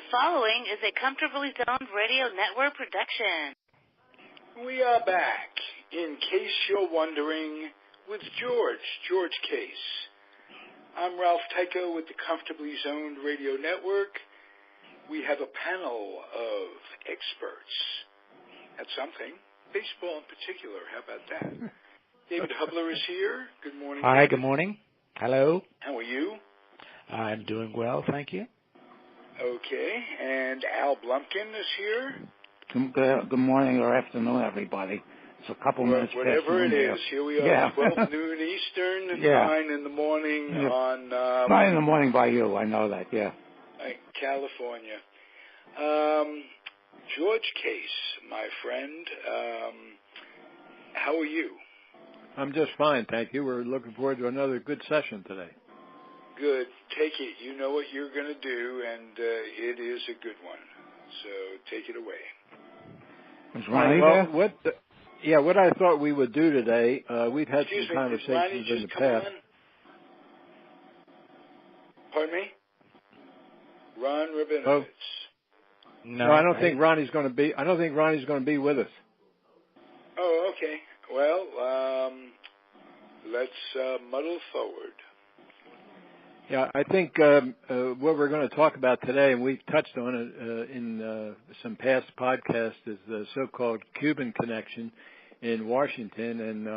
The following is a Comfortably Zoned Radio Network production. We are back, in case you're wondering, with George Case. I'm Ralph Tyko with the Comfortably Zoned Radio Network. We have a panel of experts at something, baseball in particular. How about that? David Hubler is here. Good morning. Hi, David. good morning. Hello. How are you? I'm doing well, thank you. Okay, and Al Blumkin is here. Good morning or afternoon, everybody. It's a couple minutes past whatever it noon is. Here we are, 12 noon Eastern, 9 in the morning on... 9 in the morning by you, I know that, California. George Case, my friend, how are you? I'm just fine, thank you. We're looking forward to another good session today. Good. Take it. You know what you're going to do, and it is a good one. So take it away. Is Ronnie there? What I thought we would do today, we've had Excuse some me, conversations in the past. On? Pardon me? Ron Rabinovitz. Oh. No, I don't think Ronnie's going to be. I don't think Ronnie's going to be with us. Oh, okay. Well, let's muddle forward. Yeah, I think what we're going to talk about today, and we've touched on it in some past podcasts, is the so-called Cuban connection in Washington. And,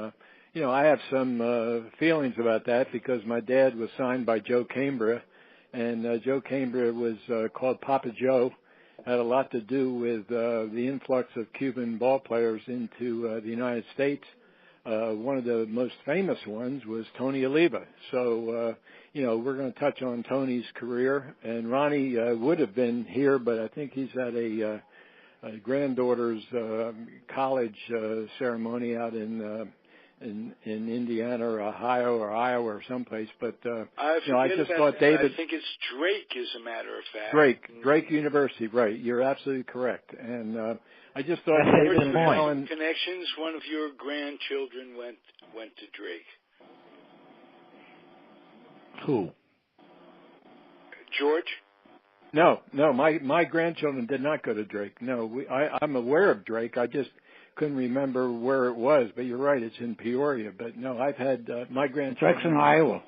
I have some feelings about that because my dad was signed by Joe Cambria, and Joe Cambria was called Papa Joe, had a lot to do with the influx of Cuban ballplayers into the United States. One of the most famous ones was Tony Oliva. So, we're going to touch on Tony's career. And Ronnie would have been here, but I think he's at a granddaughter's college ceremony out in Indiana or Ohio or Iowa or someplace. But, I just thought David... I think it's Drake, as a matter of fact. Drake University, right. You're absolutely correct. And I just thought David Allen... Connections, one of your grandchildren went to Drake. Who? George? No, my grandchildren did not go to Drake. No, I'm aware of Drake. I just couldn't remember where it was. But you're right, it's in Peoria. But no, I've had my grandchildren. Drake's in Iowa.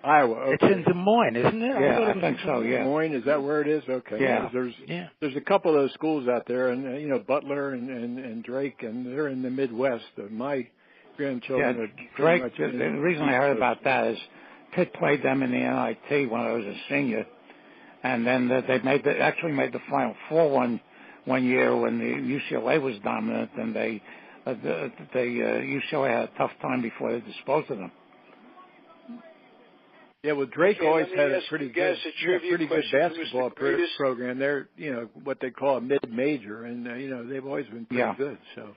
Iowa. Okay. It's in Des Moines, isn't it? Yeah, I think so. Yeah. Des Moines, is that where it is? Okay. Yeah. There's a couple of those schools out there, and Butler and Drake, and they're in the Midwest. My grandchildren. Yeah, Drake. The reason I heard about that is Pitt played them in the NIT when I was a senior, and then they actually made the Final Four one year when the UCLA was dominant, and UCLA had a tough time before they disposed of them. Yeah, well, Drake always had a pretty good basketball program. They're, what they call a mid-major, and they've always been pretty good. So,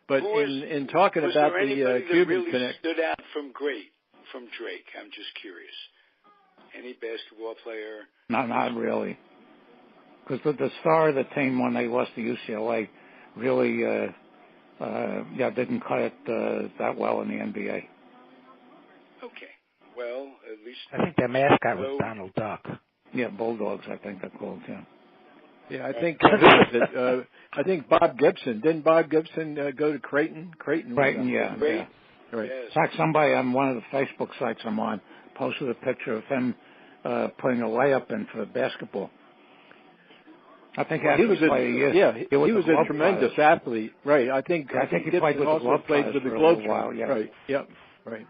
but in talking about the Cuban connection, stood out from Drake. I'm just curious. Any basketball player? No, not really. Because the star of the team when they lost to UCLA really, didn't cut it that well in the NBA. Okay. Well, at least I think their mascot was Donald Duck. Yeah, Bulldogs, I think they're called. Yeah. Yeah, I think Bob Gibson. Didn't Bob Gibson go to Creighton? Creighton, yeah. Right. In fact, somebody on one of the Facebook sites I'm on posted a picture of him putting a layup in for basketball. I think he was a year. Yeah, he was a tremendous athlete. Right. I think he played with the played with the Globe for a while. Yeah. Right. Yep. Right.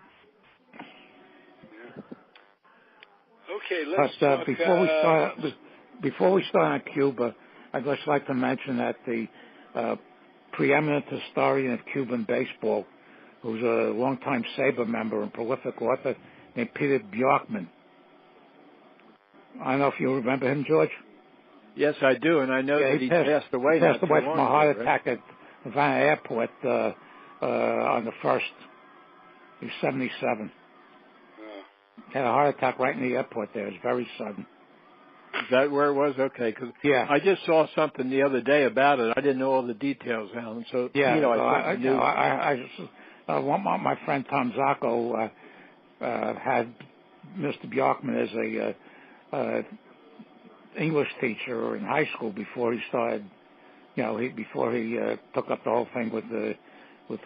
Okay, let's talk. Before we start on Cuba, I'd just like to mention that the preeminent historian of Cuban baseball, who's a longtime SABR member and prolific author, named Peter Bjorkman. I don't know if you remember him, George. Yes, I do, and I know that he passed away. He passed away from a heart attack at Havana Airport on the 1st. He was 77. Had a heart attack right in the airport there. It was very sudden. Is that where it was? Okay, because I just saw something the other day about it. I didn't know all the details, Alan. So I knew. My friend Tom Zacco had Mr. Bjorkman as a English teacher in high school before he started, before he took up the whole thing with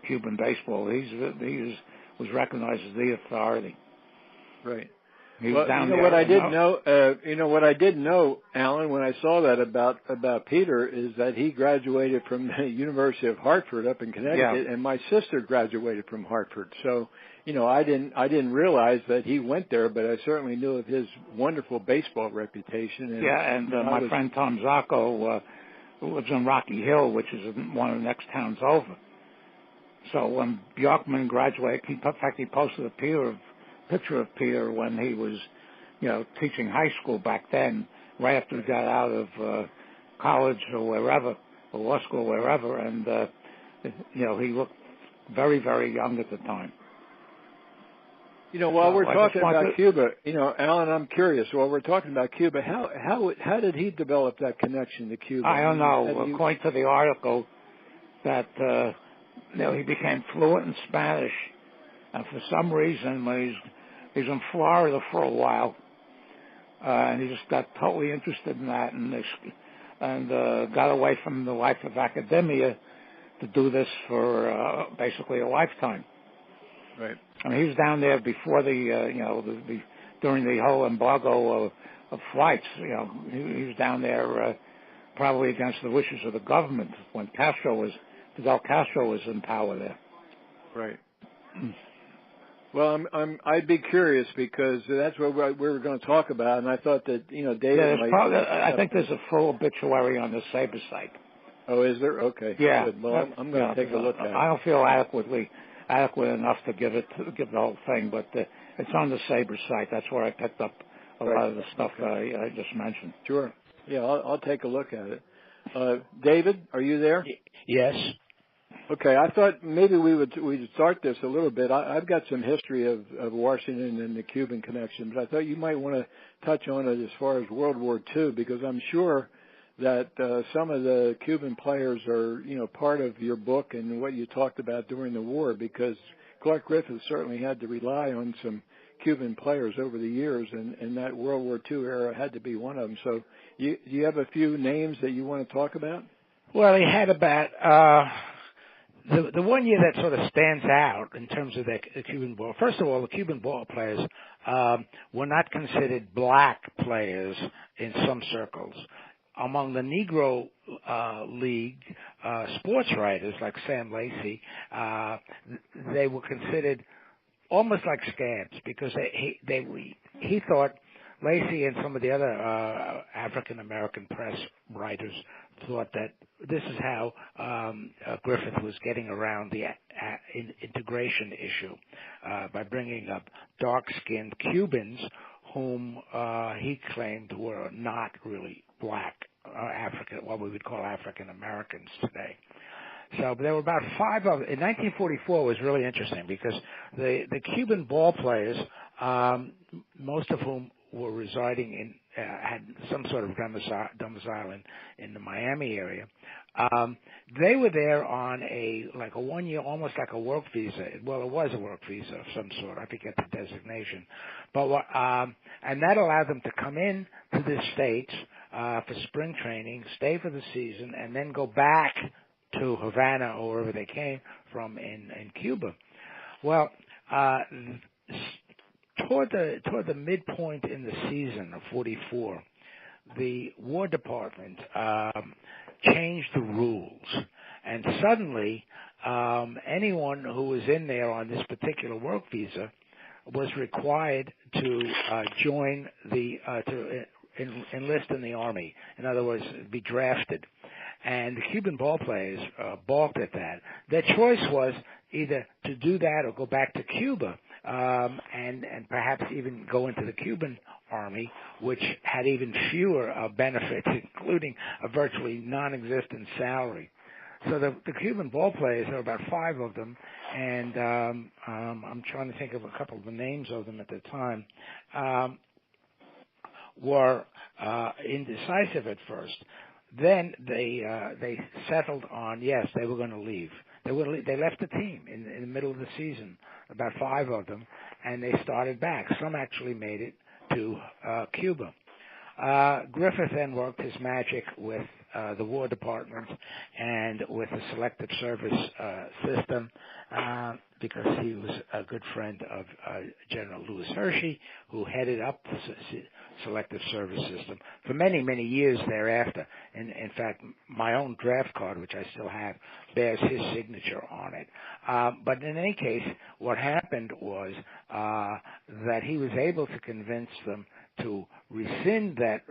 Cuban baseball. He was recognized as the authority. Right. Well, what I didn't know, Alan, when I saw that about Peter, is that he graduated from the University of Hartford up in Connecticut, and my sister graduated from Hartford. So, I didn't realize that he went there, but I certainly knew of his wonderful baseball reputation. And my friend Tom Zacco lives in Rocky Hill, which is one of the next towns over. So when Bjorkman graduated, in fact, he posted a picture of Peter when he was, teaching high school back then, right after he got out of college or wherever, or law school, wherever, and, he looked very, very young at the time. While we're talking about Cuba, Alan, I'm curious, while we're talking about Cuba, how did he develop that connection to Cuba? I don't know. According to the article, that, he became fluent in Spanish, and for some reason, when he's in Florida for a while, and he just got totally interested in that, and got away from the life of academia to do this for basically a lifetime. Right. I mean, he was down there before during the whole embargo of flights. He was down there probably against the wishes of the government when Fidel Castro was in power there. Right. Well, I'd be curious because that's what we were going to talk about, and I thought that David. I think there's a full obituary on the Sabre site. Oh, is there? Okay. Yeah. Good. Well, I'm going to take a look at it. I don't feel adequate enough to give the whole thing, but it's on the Sabre site. That's where I picked up a lot of the stuff I just mentioned. Sure. Yeah, I'll take a look at it. David, are you there? Yes. Okay, I thought maybe we'd start this a little bit. I've got some history of Washington and the Cuban connection, but I thought you might want to touch on it as far as World War II, because I'm sure that some of the Cuban players are, part of your book and what you talked about during the war, because Clark Griffith certainly had to rely on some Cuban players over the years, and that World War II era had to be one of them. So do you have a few names that you want to talk about? Well, he had about the one year that sort of stands out in terms of the Cuban ball. First of all, the Cuban ball players were not considered black players in some circles. Among the Negro League sports writers like Sam Lacey, they were considered almost like scabs because he thought, Lacey and some of the other African American press writers thought that this is how Griffith was getting around the integration issue by bringing up dark-skinned Cubans whom he claimed were not really black African, what we would call African Americans today. So there were about 5 of them. In 1944 was really interesting because the Cuban ball players, most of whom were residing in, had some sort of domicile in the Miami area. They were there on a 1 year, almost like a work visa. Well, it was a work visa of some sort. I forget the designation. But and that allowed them to come in to the States for spring training, stay for the season, and then go back to Havana or wherever they came from in Cuba. Well, toward the midpoint in the season of 44, the War Department changed the rules, and suddenly anyone who was in there on this particular work visa was required to join to enlist in the Army. In other words, be drafted. And the Cuban ball players balked at that. Their choice was either to do that or go back to Cuba and perhaps even go into the Cuban Army, which had even fewer benefits, including a virtually non-existent salary. So the Cuban ball players, there were about 5 of them, and I'm trying to think of a couple of the names of them at the time, were indecisive at first. Then they settled on, yes, they were going to leave. They left the team in the middle of the season, about 5 of them, and they started back. Some actually made it to Cuba. Griffith then worked his magic with the War Department and with the Selective Service system because he was a good friend of General Louis Hershey, who headed up the Selective Service system for many, many years thereafter. In fact, my own draft card, which I still have, bears his signature on it. But in any case, what happened was that he was able to convince them to rescind that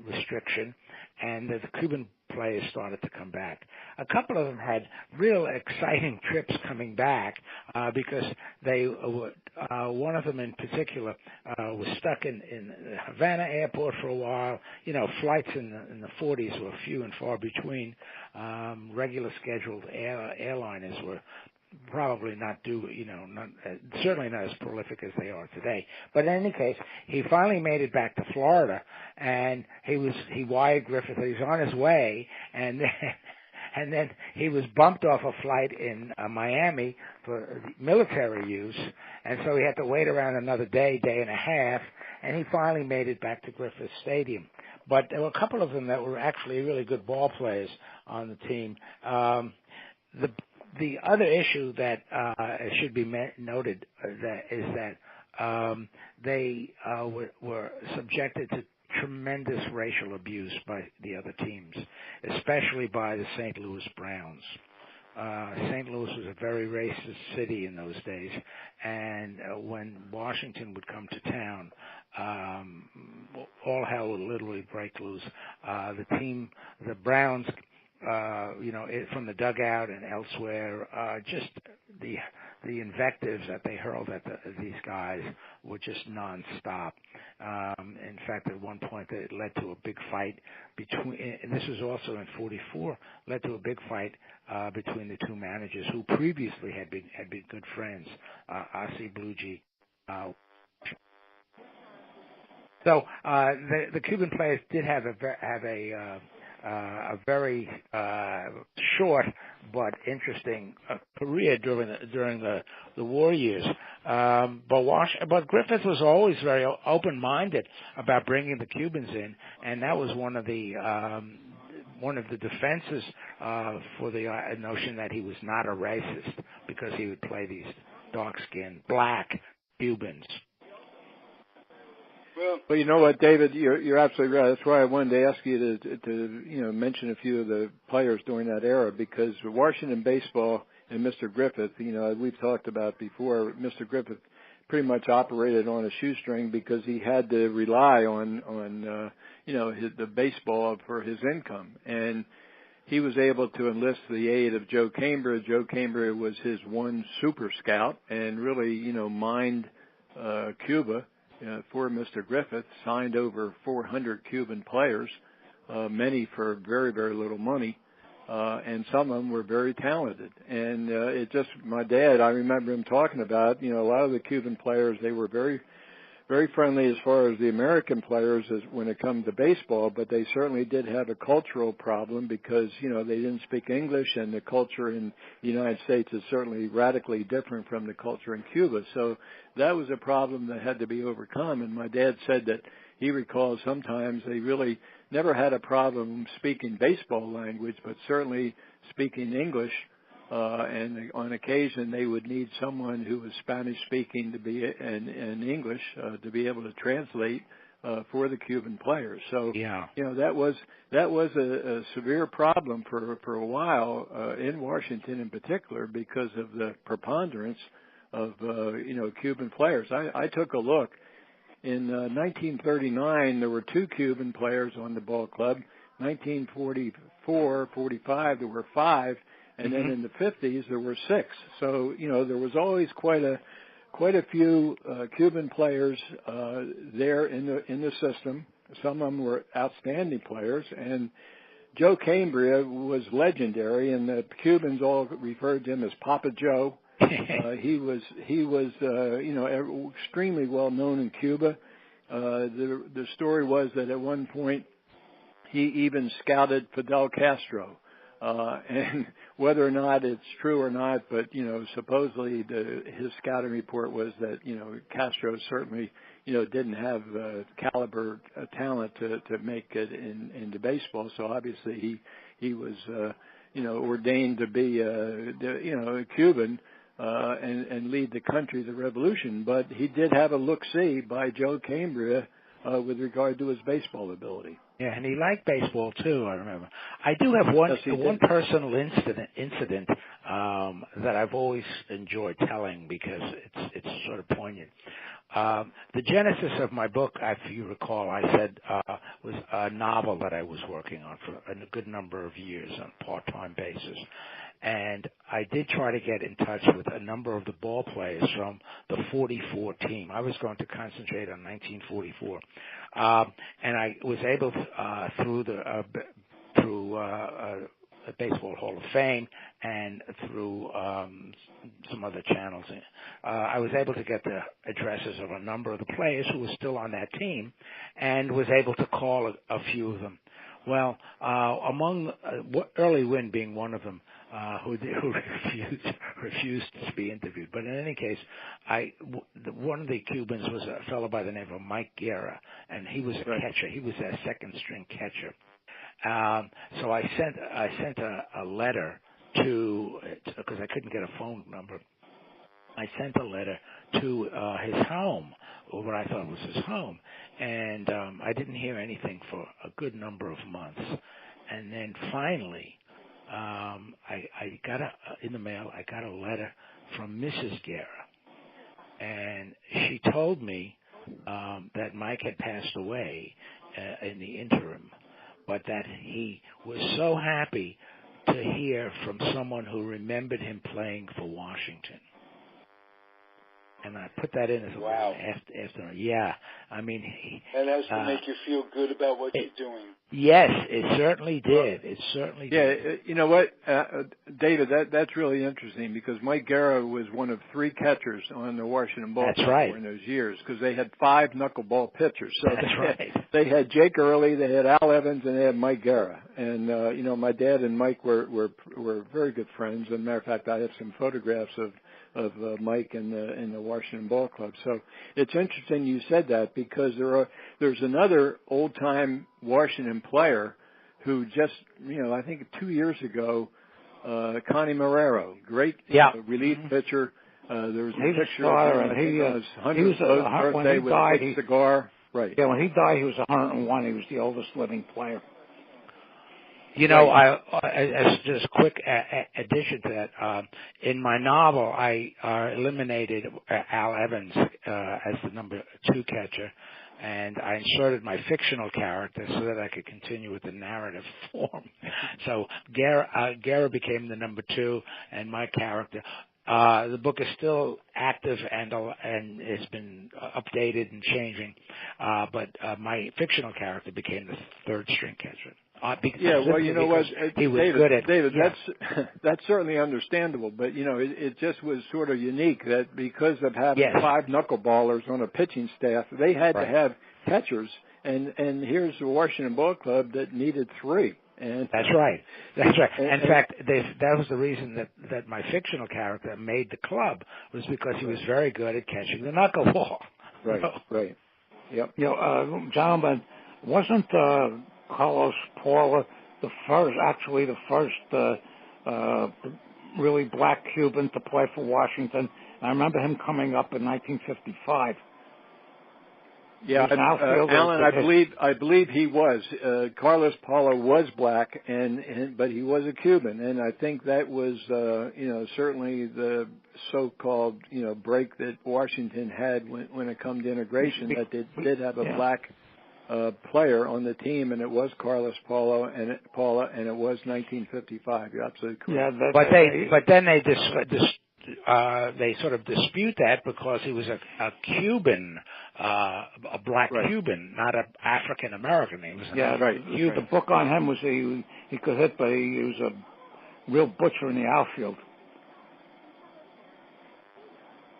restriction, and the Cuban players started to come back. A couple of them had real exciting trips coming back because they one of them in particular was stuck in Havana airport for a while. You know, flights in the 40s were few and far between. Regular scheduled airliners were probably not certainly not as prolific as they are today. But in any case, he finally made it back to Florida, and he wired Griffith that he's on his way, and then he was bumped off a flight in Miami for military use, and so he had to wait around another day and a half, and he finally made it back to Griffith Stadium. But there were a couple of them that were actually really good ball players on the team. The other issue that should be noted is that they were subjected to tremendous racial abuse by the other teams, especially by the St. Louis Browns. St. Louis was a very racist city in those days, and when Washington would come to town, all hell would literally break loose. The Browns, from the dugout and elsewhere, just the invectives that they hurled at these guys were just nonstop. In fact, at one point, it led to a big fight and this was also in '44, led to a big fight between the two managers who previously had been good friends, Ossie Blugie. So the Cuban players did have a very short but interesting career during the war years. But Griffith was always very open-minded about bringing the Cubans in, and that was one of the defenses for the notion that he was not a racist, because he would play these dark-skinned black Cubans. Well, you know what, David, you're absolutely right. That's why I wanted to ask you to mention a few of the players during that era, because Washington baseball and Mr. Griffith, we've talked about before, Mr. Griffith pretty much operated on a shoestring because he had to rely on the baseball for his income, and he was able to enlist the aid of Joe Cambria. Joe Cambria was his one super scout and really, mined Cuba. For Mr. Griffith, signed over 400 Cuban players, many for very, very little money, and some of them were very talented. And my dad, I remember him talking about, a lot of the Cuban players, they were very, very friendly as far as the American players when it comes to baseball, but they certainly did have a cultural problem because, they didn't speak English, and the culture in the United States is certainly radically different from the culture in Cuba. So that was a problem that had to be overcome, and my dad said that he recalls sometimes they really never had a problem speaking baseball language, but certainly speaking English. And on occasion, they would need someone who was Spanish-speaking to be in English to be able to translate for the Cuban players. So, that was a severe problem for a while in Washington in particular because of the preponderance of Cuban players. I took a look. In 1939, there were 2 Cuban players on the ball club. 1944, 45, there were 5. And then in the 50s, there were 6. So, there was always quite a few Cuban players there in the system. Some of them were outstanding players. And Joe Cambria was legendary, and the Cubans all referred to him as Papa Joe. He was extremely well known in Cuba. The story was that at one point he even scouted Fidel Castro. And whether or not it's true or not, but, supposedly his scouting report was that, Castro certainly, didn't have caliber talent to make it into baseball. So obviously he was, ordained to be, a Cuban, and lead the country, the revolution. But he did have a look-see by Joe Cambria with regard to his baseball ability. Yeah, and he liked baseball too. I remember. I do have one personal incident that I've always enjoyed telling because it's sort of poignant. The genesis of my book, if you recall, I said was a novel that I was working on for a good number of years on a part-time basis. And I did try to get in touch with a number of the ball players from the 44 team. I was going to concentrate on 1944. And I was able to, through the Baseball Hall of Fame and through some other channels, I was able to get the addresses of a number of the players who were still on that team and was able to call a few of them. Well, among Early Wynn being one of them, who refused to be interviewed. But in any case, one of the Cubans was a fellow by the name of Mike Guerra, and he was a catcher. He was a second-string catcher. So I sent a letter because I couldn't get a phone number. I sent a letter to his home, or what I thought was his home, and I didn't hear anything for a good number of months. And then finally, I got in the mail, I got a letter from Mrs. Guerra, and she told me that Mike had passed away in the interim, but that he was so happy to hear from someone who remembered him playing for Washington. And I put that in as after. Yeah, I mean. And that has to make you feel good about what you're doing. Yes, it certainly did. It certainly did. Yeah, you know what, David, that's really interesting because Mike Guerra was one of 3 catchers on the Washington Ball Club in those years because they had 5 knuckleball pitchers. So they had Jake Early, they had Al Evans, and they had Mike Guerra. And my dad and Mike were very good friends. As a matter of fact, I have some photographs of Mike in the Washington Ball Club. So it's interesting you said that because there's another old time Washington player who just I think 2 years ago, Connie Marrero, great relief pitcher. There was a picture of him. He was 100th birthday with a big cigar. Right. Yeah, when he died, he was 101. He was the oldest living player. As just a quick addition to that, in my novel, I eliminated Al Evans as the number 2 catcher, and I inserted my fictional character so that I could continue with the narrative form. So Guerra became the number 2, and my character. The book is still active and has been updated and changing, but my fictional character became the 3rd string catcher. Well, you know what, he was good at David. That's certainly understandable, but it just was sort of unique that because of having 5 knuckleballers on a pitching staff, they had to have catchers, and here's the Washington Ball Club that needed 3. And That's right. In fact, that was the reason that my fictional character made the club was because he was very good at catching the knuckleball. Right. Yep. Gentlemen, wasn't Carlos Paula the first really black Cuban to play for Washington? I remember him coming up in 1955. Yeah, Alan, I believe he was. Carlos Paula was black, but he was a Cuban, and I think that was, certainly the so-called, break that Washington had when it come to integration. That they did have a black player on the team, and it was Carlos Paula, and it was 1955. You're absolutely correct. Yeah, but then they sort of dispute that because he was a Cuban, a black Cuban, not an African American. He was Cuban. The book on him was he could hit, but he was a real butcher in the outfield.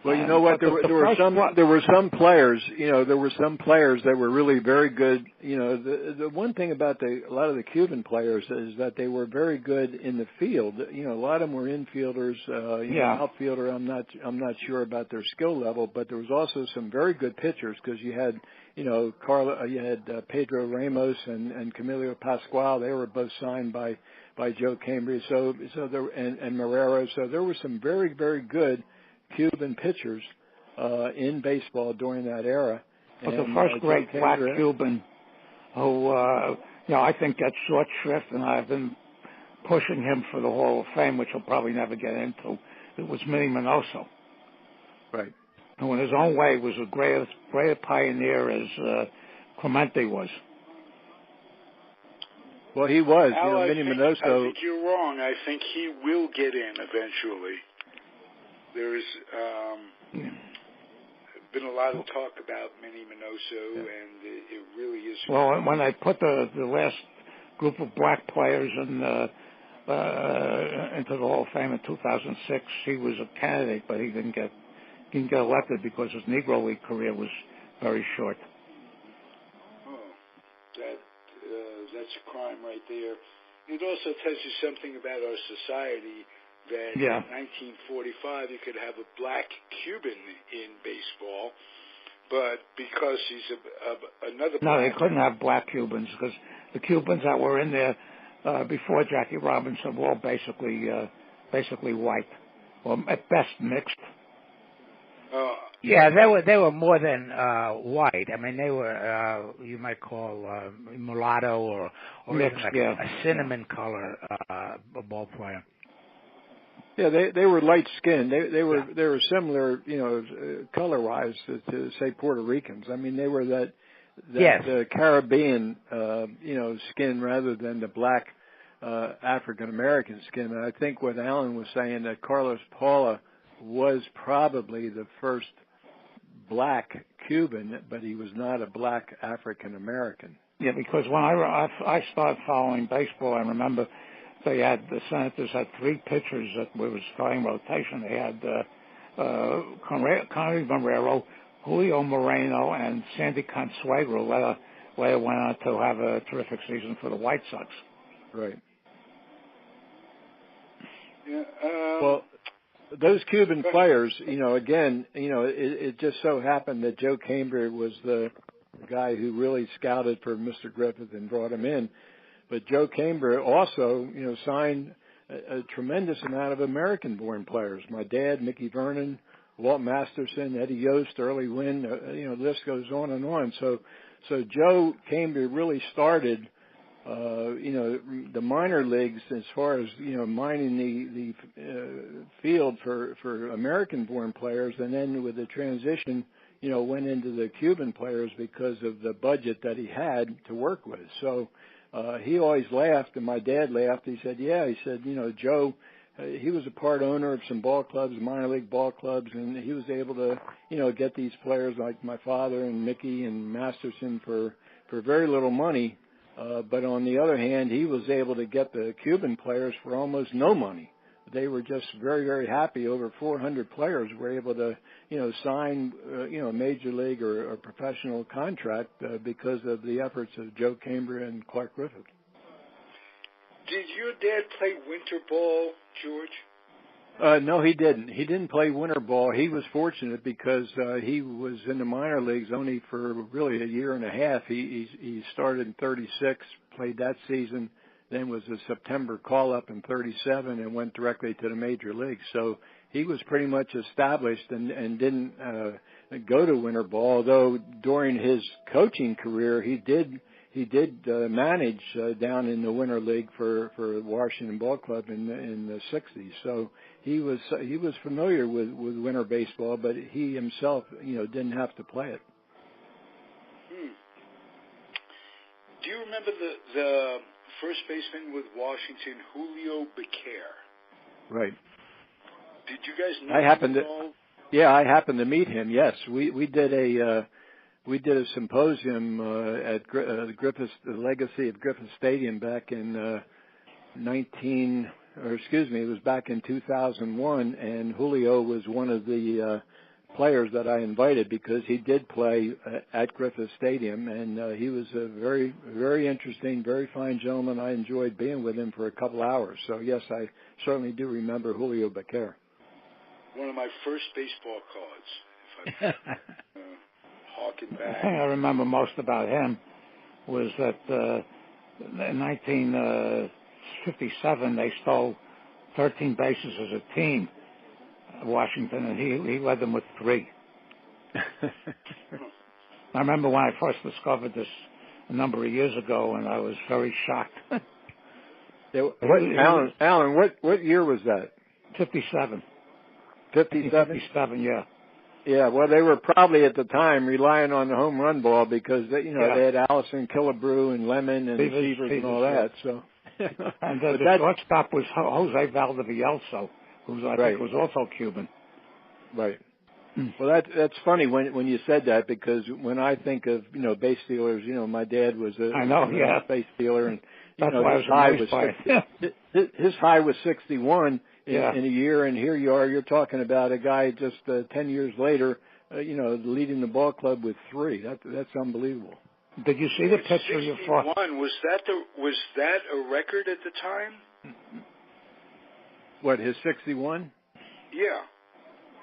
Well, you know what? There were some players. There were some players that were really very good. The one thing about a lot of the Cuban players is that they were very good in the field. A lot of them were infielders. Outfielder. I'm not sure about their skill level, but there was also some very good pitchers because you had, Pedro Ramos and Camilo Pascual. They were both signed by Joe Cambria. So there and Marrero. So there were some very, very good Cuban pitchers in baseball during that era. But the first great black Cuban who, I think gets short shrift, and I've been pushing him for the Hall of Fame, which he'll probably never get into, it was Minnie Minoso. Right. Who in his own way was a great pioneer as Clemente was. Well, he was. Al, Minnie Minoso. I think you're wrong. I think he will get in eventually. There's been a lot of talk about Minnie Minoso, and it really is. Well, when I put the last group of black players into the Hall of Fame in 2006, he was a candidate, but he didn't get elected because his Negro League career was very short. Oh, that's a crime right there. It also tells you something about our society. That in 1945 you could have a black Cuban in baseball, but because he's another No, they couldn't have black Cubans because the Cubans that were in there before Jackie Robinson were all basically white, or at best mixed. Yeah, they were more than white. I mean, they were you might call mulatto or mixed, even like a cinnamon color ball player. Yeah, they were light skinned. They were similar, color-wise to say Puerto Ricans. I mean, they were that Caribbean, skin rather than the black African American skin. And I think what Alan was saying that Carlos Paula was probably the first black Cuban, but he was not a black African American. Yeah, because when I started following baseball, I remember. The Senators had three pitchers that were starting rotation. They had Conrad Marrero, Julio Moreno, and Sandy Consuegra. Later went on to have a terrific season for the White Sox. Right. Yeah. Well, those Cuban players, it just so happened that Joe Cambria was the guy who really scouted for Mr. Griffith and brought him in. But Joe Cambria also, signed a tremendous amount of American-born players. My dad, Mickey Vernon, Walt Masterson, Eddie Yost, Early Wynn, the list goes on and on. So Joe Cambria really started, the minor leagues as far as, mining the field for American-born players, and then with the transition, went into the Cuban players because of the budget that he had to work with. So. He always laughed, and my dad laughed. He said, Joe, he was a part owner of some ball clubs, minor league ball clubs, and he was able to, get these players like my father and Mickey and Masterson for very little money. But on the other hand, he was able to get the Cuban players for almost no money. They were just very, very happy. Over 400 players were able to, sign, a major league or a professional contract because of the efforts of Joe Cambria and Clark Griffith. Did your dad play winter ball, George? No, he didn't. He didn't play winter ball. He was fortunate because he was in the minor leagues only for really a year and a half. He started in 36, played that season. Then was a September call-up in 37 and went directly to the major leagues. So he was pretty much established and didn't go to winter ball, although during his coaching career he did manage down in the winter league for Washington Ball Club in the 60s. So he was familiar with winter baseball, but he himself didn't have to play it. Do you remember the first baseman with Washington, Julio Becerra? Right. Did you guys know him at all? Yeah, I happened to meet him. Yes, we did a symposium at the Legacy of Griffith Stadium back in it was back in 2001, and Julio was one of the players that I invited because he did play at Griffith Stadium, and he was a very, very interesting, very fine gentleman. I enjoyed being with him for a couple hours. So, yes, I certainly do remember Julio Becerra. One of my first baseball cards, if I harken back. The thing I remember most about him was that in 1957 they stole 13 bases as a team, Washington, and he led them with 3. I remember when I first discovered this a number of years ago, and I was very shocked. Alan, what year was that? 57. 57? 57, yeah. Yeah, well, they were probably at the time relying on the home run ball because they had Allison Killebrew and Lemon and Severs and all that. So, and the shortstop was Jose Valdivielso, who I think was also Cuban. Right. Well, that's funny when you said that, because when I think of base stealers, my dad was a base stealer, and that's why his high was his high was 61 in a year, and here you are, you're talking about a guy just 10 years later, leading the ball club with 3. That's unbelievable. Did you see the picture you saw? 61, was that a record at the time? What, his 61? Yeah.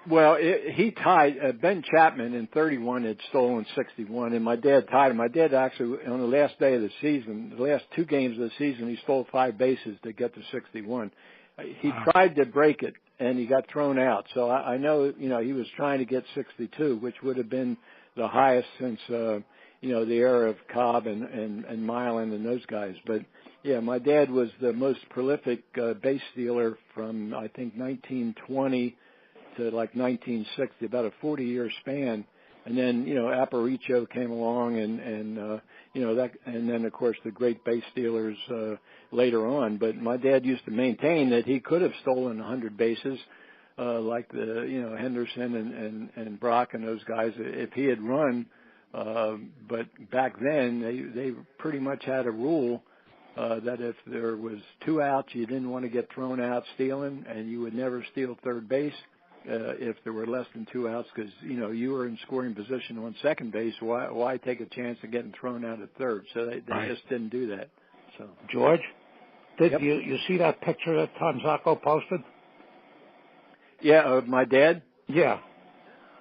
Well, he tied Ben Chapman in 31 had stolen 61, and my dad tied him. My dad actually, on the last day of the season, the last 2 games of the season, he stole 5 bases to get to 61. He tried to break it, and he got thrown out. So I know, he was trying to get 62, which would have been the highest since, the era of Cobb and Milan and those guys. But, yeah, my dad was the most prolific base stealer from, I think, 1920 to like 1960, about a 40-year span. And then, Aparicio came along and then of course the great base stealers, later on. But my dad used to maintain that he could have stolen 100 bases, like the, Henderson and Brock and those guys if he had run. But back then they pretty much had a rule, that if there was 2 outs, you didn't want to get thrown out stealing, and you would never steal third base. If there were less than 2 outs, because you were in scoring position on second base, why take a chance of getting thrown out at third? So they just didn't do that. So George, did you see that picture that Tom Zacco posted? Yeah, of my dad. Yeah.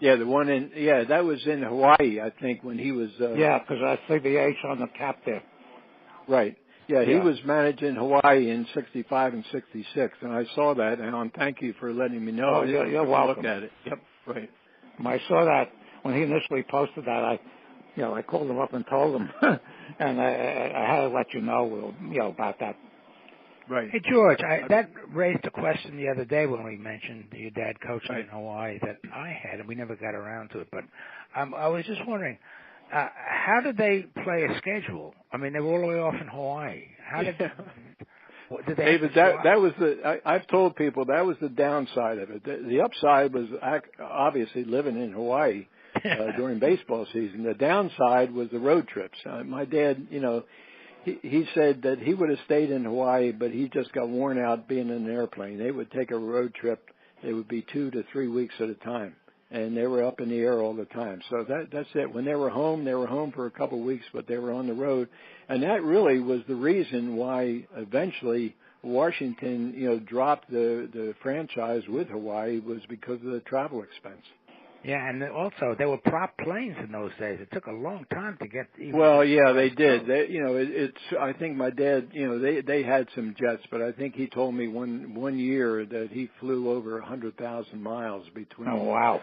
Yeah, the one that was in Hawaii, I think, when he was. Yeah, because I see the H on the cap there. Right. Yeah, he was managing Hawaii in 65 and 66, and I saw that, and thank you for letting me know. Oh, you're welcome. Look at it. Yep, right. When I saw that, when he initially posted that, I called him up and told him, and I had to let you know, about that. Right. Hey, George, that raised a question the other day when we mentioned your dad coaching in Hawaii that I had, and we never got around to it, but I was just wondering, how did they play a schedule? I mean, they were all the way off in Hawaii. How did they David, that was I've told people that was the downside of it. The upside was obviously living in Hawaii during baseball season. The downside was the road trips. My dad, he said that he would have stayed in Hawaii, but he just got worn out being in an airplane. They would take a road trip. It would be 2 to 3 weeks at a time. And they were up in the air all the time. So that's it. When they were home for a couple of weeks, but they were on the road. And that really was the reason why eventually Washington, dropped the franchise with Hawaii, was because of the travel expense. Yeah, and also there were prop planes in those days. It took a long time to get. Well, yeah, they did. I think my dad, they had some jets, but I think he told me one year that he flew over 100,000 miles between. Oh wow!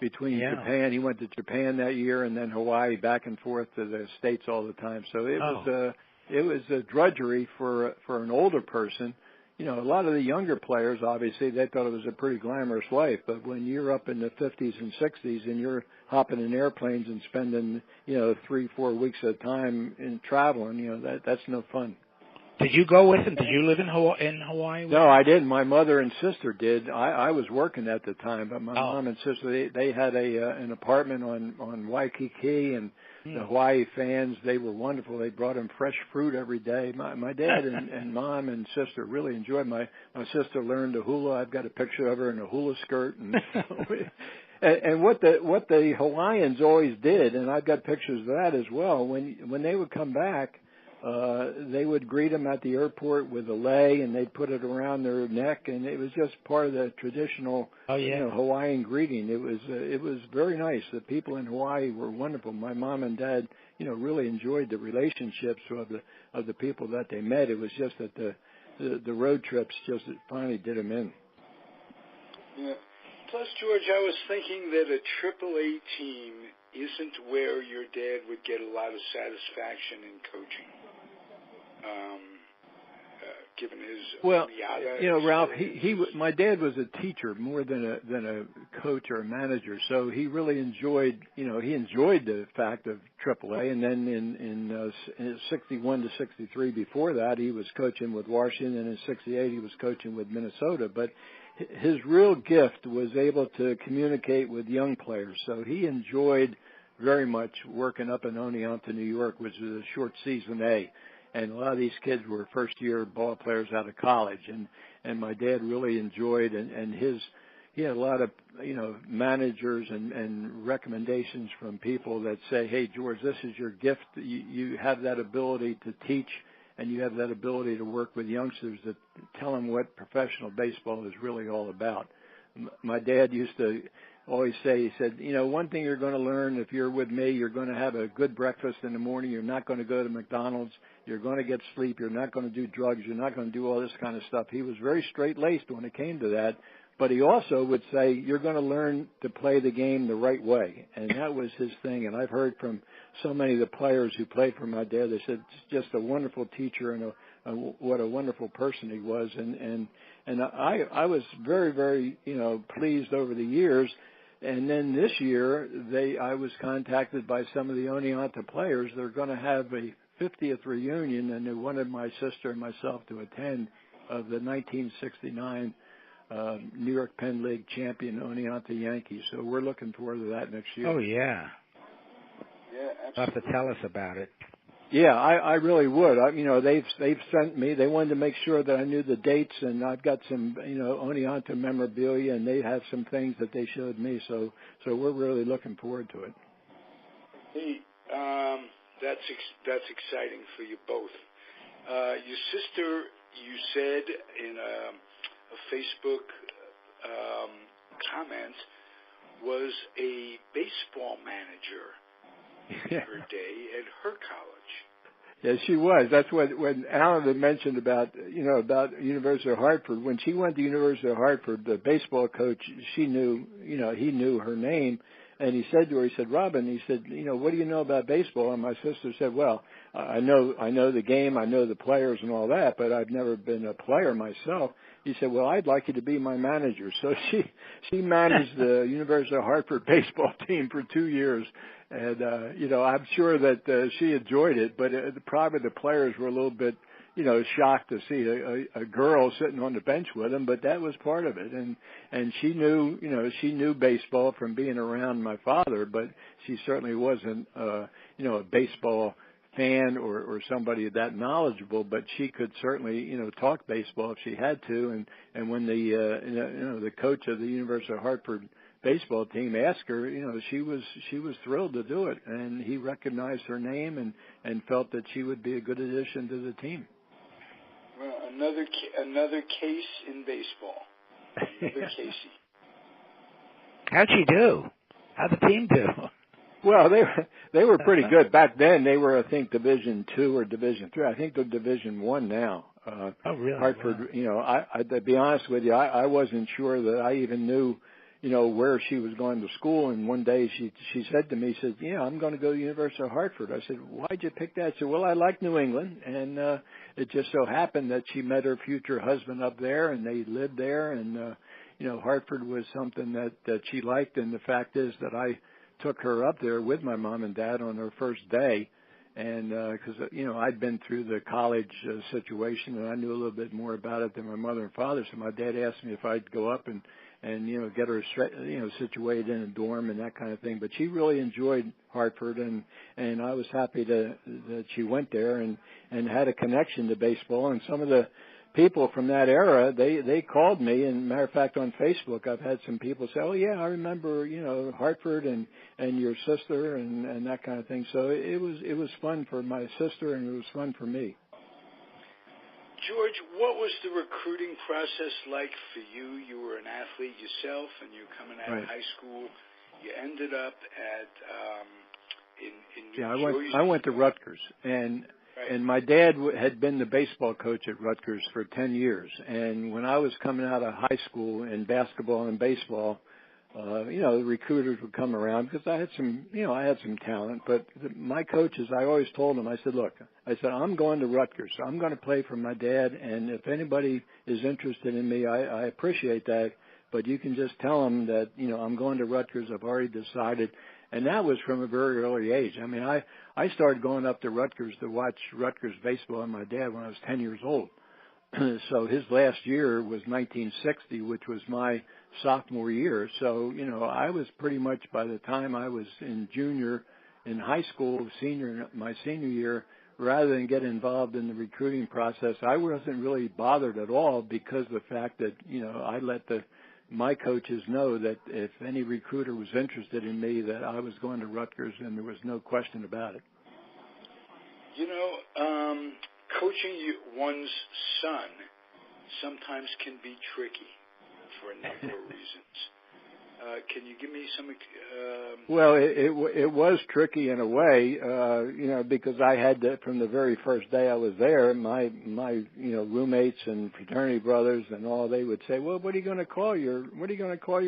Between Japan, he went to Japan that year, and then Hawaii, back and forth to the States all the time. So it was a drudgery for an older person. A lot of the younger players, obviously, they thought it was a pretty glamorous life. But when you're up in the 50s and 60s and you're hopping in airplanes and spending, 3-4 weeks at a time in traveling, that's no fun. Did you go with him? Did you live in Hawaii? No, I didn't. My mother and sister did. I was working at the time, but my mom and sister, they had an apartment on Waikiki, and the Hawaii fans, they were wonderful. They brought them fresh fruit every day. My dad and mom and sister really enjoyed. My sister learned to hula. I've got a picture of her in a hula skirt, and And what the Hawaiians always did, and I've got pictures of that as well. When they would come back, they would greet them at the airport with a lei, and they'd put it around their neck, and it was just part of the traditional, Hawaiian greeting. It was very nice. The people in Hawaii were wonderful. My mom and dad, really enjoyed the relationships of the people that they met. It was just that the road trips just finally did them in. Yeah. Plus, George, I was thinking that a AAA team isn't where your dad would get a lot of satisfaction in coaching, given his Ralph, my dad was a teacher more than a coach or a manager, so he really enjoyed the fact of AAA, and then in 61 to 63 before that, he was coaching with Washington, and in 68 he was coaching with Minnesota, but his real gift was able to communicate with young players. So he enjoyed very much working up in Oneonta, New York, which was a short season A. And a lot of these kids were first-year ball players out of college. And my dad really enjoyed, and he had a lot of, managers and recommendations from people that say, hey, George, this is your gift. You have that ability to teach, and you have that ability to work with youngsters that tell them what professional baseball is really all about. My dad used to always say, he said, one thing you're going to learn if you're with me, you're going to have a good breakfast in the morning. You're not going to go to McDonald's. You're going to get sleep. You're not going to do drugs. You're not going to do all this kind of stuff. He was very straight-laced when it came to that. But he also would say, you're going to learn to play the game the right way. And that was his thing. And I've heard from so many of the players who played for my dad, they said, it's just a wonderful teacher and what a wonderful person he was. And I was very, very, pleased over the years. And then this year, I was contacted by some of the Oneonta players. They're going to have a 50th reunion, and they wanted my sister and myself to attend of the 1969 New York Penn League champion Oneonta Yankees. So we're looking forward to that next year. Oh, yeah. Yeah, absolutely. You'll have to tell us about it. Yeah, I really would. They've sent me. They wanted to make sure that I knew the dates, and I've got some, Oneonta memorabilia, and they have some things that they showed me. So we're really looking forward to it. Hey, that's exciting for you both. Your sister, you said in a Facebook comment, was a baseball manager in her day at her college. Yeah, she was. That's when Alan had mentioned about University of Hartford. When she went to University of Hartford, the baseball coach, he knew her name, and he said to her, he said, Robin, he said, what do you know about baseball? And my sister said, well, I know the game, I know the players and all that, but I've never been a player myself. He said, well, I'd like you to be my manager. So she managed the University of Hartford baseball team for 2 years. And, I'm sure that she enjoyed it, but probably the players were a little bit, shocked to see a girl sitting on the bench with them, but that was part of it. And she knew baseball from being around my father, but she certainly wasn't, a baseball fan or somebody that knowledgeable, but she could certainly, talk baseball if she had to. And when the coach of the University of Hartford baseball team asked her, she was thrilled to do it, and he recognized her name and felt that she would be a good addition to the team. Well, another case in baseball. Another Casey. How'd she do? How'd the team do? Well, they were pretty good back then. They were, I think, Division II or Division III. I think they're Division I now. Oh, really? Hartford. Wow. I to be honest with you, I wasn't sure that I even knew, where she was going to school. And one day she said to me, she said, yeah, I'm going to go to the University of Hartford. I said, why'd you pick that? She said, well, I like New England. And it just so happened that she met her future husband up there, and they lived there. And, Hartford was something that she liked. And the fact is that I took her up there with my mom and dad on her first day. And because, I'd been through the college situation, and I knew a little bit more about it than my mother and father. So my dad asked me if I'd go up and get her, situated in a dorm and that kind of thing. But she really enjoyed Hartford, and I was happy that she went there and had a connection to baseball. And some of the people from that era, they called me, and matter of fact, on Facebook, I've had some people say, "Oh yeah, I remember, Hartford and your sister and that kind of thing." So it was fun for my sister, and it was fun for me. George, what was the recruiting process like for you? You were an athlete yourself, and you're coming out of high school. You ended up at in New Jersey. I went to Rutgers, and my dad had been the baseball coach at Rutgers for 10 years. And when I was coming out of high school in basketball and baseball, the recruiters would come around because I had some talent. But my coaches, I always told them, I said, look, I'm going to Rutgers. So I'm going to play for my dad. And if anybody is interested in me, I appreciate that. But you can just tell them that, I'm going to Rutgers. I've already decided. And that was from a very early age. I mean, I started going up to Rutgers to watch Rutgers baseball with my dad when I was 10 years old. So his last year was 1960, which was my sophomore year. So, I was pretty much, by the time I was in high school, my senior year, rather than get involved in the recruiting process, I wasn't really bothered at all because of the fact that, I let my coaches know that if any recruiter was interested in me, that I was going to Rutgers, and there was no question about it. Coaching one's son sometimes can be tricky for a number of reasons. Can you give me some? Well, it was tricky in a way, because I had to, from the very first day I was there, my roommates and fraternity brothers and all, they would say, "Well, what are you going to call your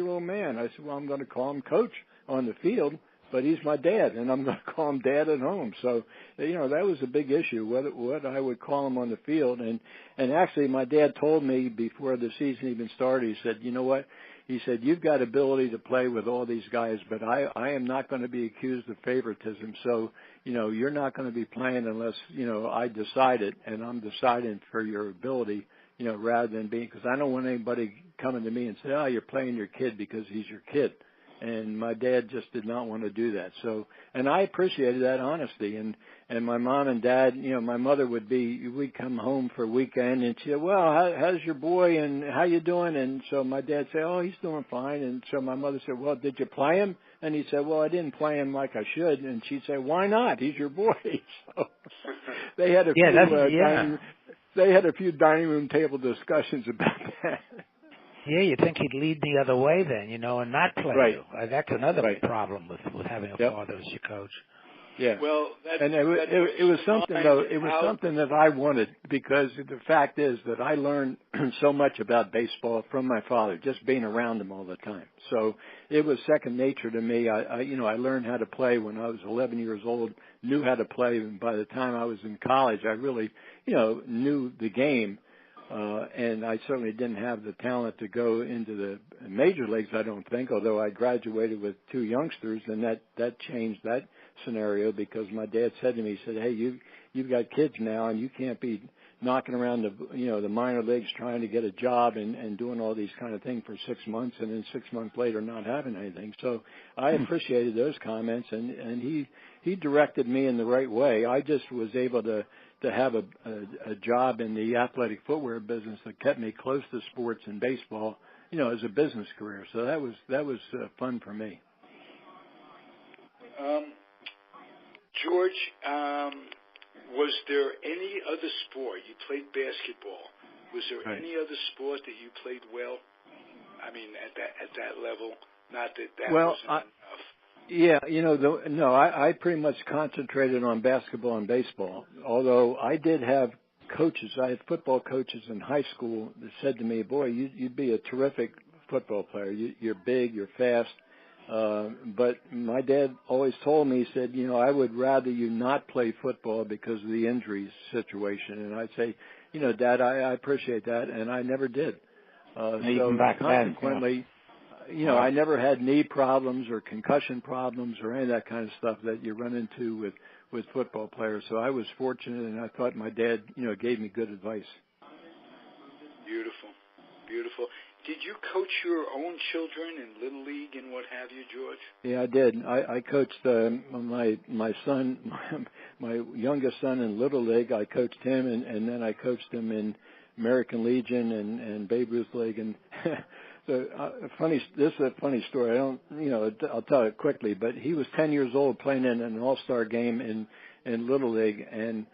old man?" I said, "Well, I'm going to call him Coach on the field, but he's my dad, and I'm going to call him Dad at home." So, that was a big issue, what I would call him on the field. And actually, my dad told me before the season even started, he said, "You know what?" He said, "You've got ability to play with all these guys, but I am not going to be accused of favoritism. So, you're not going to be playing unless, I decide it, and I'm deciding for your ability, rather than being, because I don't want anybody coming to me and say, 'Oh, you're playing your kid because he's your kid.'" And my dad just did not want to do that. So, and I appreciated that honesty. And my mom and dad, my mother we'd come home for a weekend and she'd say, "Well, how's your boy and how you doing?" And so my dad said, "Oh, he's doing fine." And so my mother said, "Well, did you play him?" And he said, "Well, I didn't play him like I should." And she'd say, "Why not? He's your boy." So they had a few dining room table discussions about that. Yeah, you'd think he'd lead the other way then, and not play you. That's another problem with having a father as your coach. Yeah. Well, it was something though. It was something that I wanted, because the fact is that I learned so much about baseball from my father, just being around him all the time. So it was second nature to me. I learned how to play when I was 11 years old. Knew how to play, and by the time I was in college, I really, knew the game. And I certainly didn't have the talent to go into the major leagues, I don't think, although I graduated with two youngsters, and that changed that scenario, because my dad said to me, he said, "Hey, you've got kids now, and you can't be knocking around the minor leagues trying to get a job and doing all these kind of things for 6 months, and then 6 months later not having anything." So I appreciated those comments, and he directed me in the right way. I just was able to have a job in the athletic footwear business that kept me close to sports and baseball, as a business career. So that was fun for me. George, was there any other sport? You played basketball. Was there any other sport that you played well? I mean, at that level, not that wasn't enough. Yeah, I pretty much concentrated on basketball and baseball, although I did have coaches. I had football coaches in high school that said to me, "Boy, you'd be a terrific football player. You're big, you're fast." But my dad always told me, he said, "I would rather you not play football because of the injuries situation." And I'd say, "Dad, I appreciate that," and I never did. Even back consequently, I never had knee problems or concussion problems or any of that kind of stuff that you run into with football players. So I was fortunate, and I thought my dad, gave me good advice. Beautiful, beautiful. Did you coach your own children in Little League and what have you, George? Yeah, I did. I coached my son, my youngest son in Little League. I coached him, and then I coached him in American Legion and Babe Ruth League. And this is a funny story. I'll tell it quickly, but he was 10 years old playing in an all-star game in Little League, and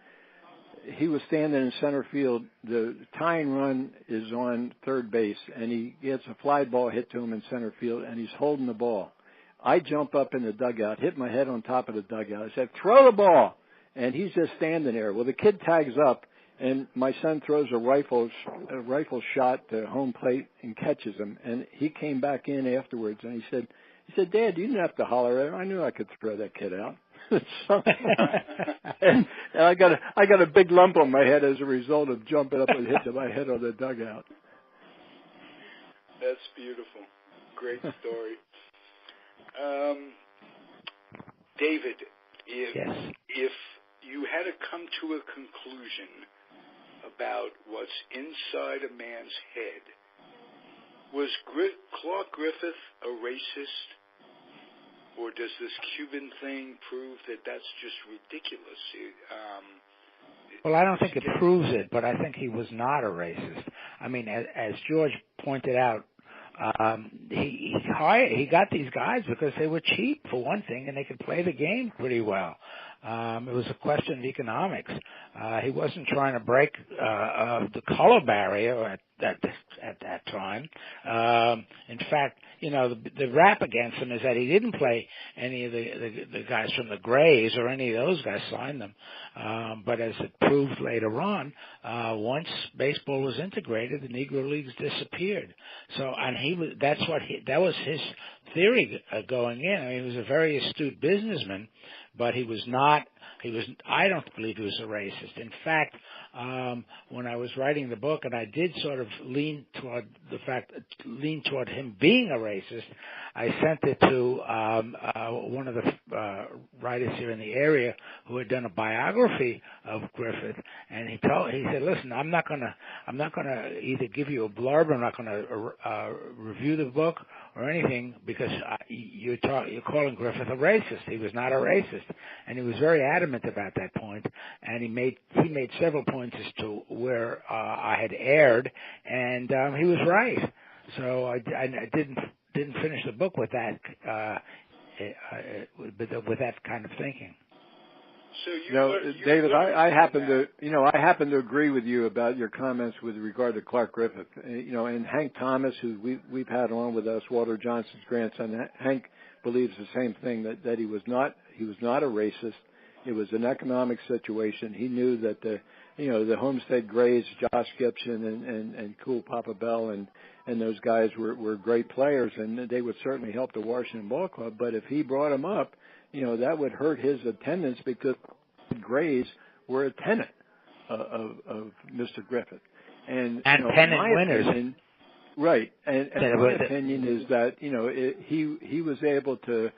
he was standing in center field. The tying run is on third base, and he gets a fly ball hit to him in center field, and he's holding the ball. I jump up in the dugout, hit my head on top of the dugout. I said, "Throw the ball!" And he's just standing there. Well, the kid tags up, and my son throws a rifle shot to home plate and catches him. And he came back in afterwards, and he said, "Dad, you didn't have to holler at him. I knew I could throw that kid out." and I got a big lump on my head as a result of jumping up and hitting my head on the dugout. That's beautiful. Great story. David, if you had to come to a conclusion about what's inside a man's head, was Clark Griffith a racist? Or does this Cuban thing prove that that's just ridiculous? Well, I don't think it proves it, but I think he was not a racist. I mean, as George pointed out, he got these guys because they were cheap, for one thing, and they could play the game pretty well. It was a question of economics. He wasn't trying to break the color barrier at that time. In fact, the rap against him is that he didn't play any of the guys from the Grays or any of those guys signed them. But as it proved later on, once baseball was integrated, the Negro Leagues disappeared. So, and that was his theory going in. I mean, he was a very astute businessman, but I don't believe he was a racist. In fact, when I was writing the book, and I did sort of lean toward him being a racist, I sent it to one of the writers here in the area who had done a biography of Griffith, and he said, "Listen, I'm not gonna either give you a blurb, I'm not gonna review the book or anything, because you're calling Griffith a racist. He was not a racist," and he was very adamant about that point. And he made several points as to where I had erred, and he was right. So I didn't finish the book with that kind of thinking. So David, I happen to agree with you about your comments with regard to Clark Griffith. And Hank Thomas, who we've had on with us, Walter Johnson's grandson. Hank believes the same thing, that he was not a racist. It was an economic situation. He knew that the Homestead Grays, Josh Gibson and Cool Papa Bell and those guys were great players, and they would certainly help the Washington Ball Club. But if he brought them up, that would hurt his attendance, because the Grays were a tenant of Mr. Griffith. And pennant winners. Right. And my opinion is that, he was able to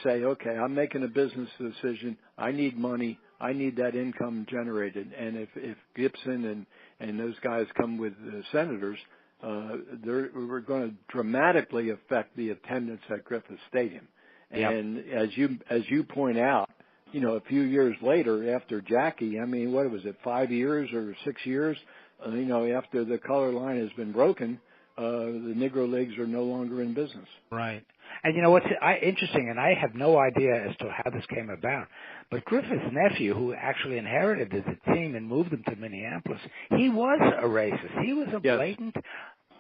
say, okay, I'm making a business decision. I need money. I need that income generated. And if Gibson and those guys come with the Senators, we're going to dramatically affect the attendance at Griffith Stadium. Yep. And as you point out, a few years later, after Jackie, I mean, what was it, 5 years or 6 years? After the color line has been broken, the Negro Leagues are no longer in business. Right. And what's interesting, and I have no idea as to how this came about, but Griffith's nephew, who actually inherited the team and moved him to Minneapolis, he was a racist. He was a blatant